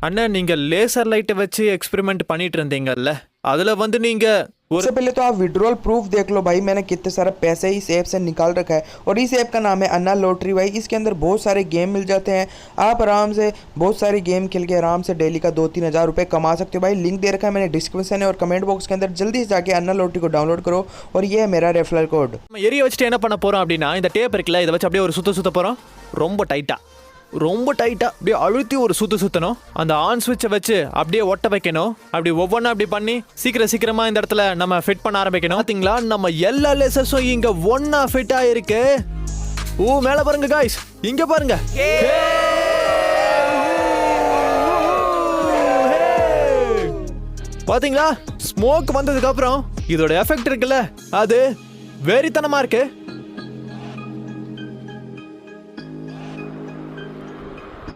அண்ணா நீங்க லேசர் லைட்டை வச்சு எக்ஸ்பெரிமெंट பண்ணிட்டு இருந்தீங்கல்ல அதுல வந்து நீங்க सबसे पहले तो आप विड्रॉल प्रूफ देख लो भाई। मैंने कितने सारा पैसे इस ऐप से निकाल रखा है और इस ऐप का नाम है अन्ना लॉटरी भाई। इसके अंदर बहुत सारे गेम मिल जाते हैं। आप आराम से बहुत सारे गेम खेल के आराम से डेली का 2-3 हज़ार रुपये कमा सकते हो भाई। लिंक दे रखा है मैंने डिस्क्रिप्शन और कमेंट बॉक्स के अंदर। जल्दी से जाके अन्ना लॉटरी को डाउनलोड करो और ये है मेरा रेफरल कोड। நம்ம எரிய வச்சுட்டு என்ன பண்ண போறோம் அப்படின்னா இந்த டேப் இருக்குல்ல இதை வச்சு அப்படியே ஒரு சுத்த போறோம். ரொம்ப டைட்டா அப்படியே அழுத்தி ஒரு சுத்தணும். அந்த ஆன் ஸ்விட்சை வச்சு அப்படியே ஒட்ட வைக்கணும். அப்படி ஒவ்வொன்றா அப்படி பண்ணி சீக்கிரமா இந்த இடத்துல நம்ம ஃபிட் பண்ண ஆரம்பிக்கணும். பாத்தீங்களா நம்ம எல்லா லேசர்ஸும் இங்க ஒண்ணா ஃபிட் ஆயிருக்கு. மேல பாருங்க காய்ஸ், இங்க பாருங்க. பாத்தீங்களா ஸ்மோக் வந்ததுக்கு அப்புறம் இதோட எஃபெக்ட் இருக்குல்ல அது வெறித்தனமா இருக்கு.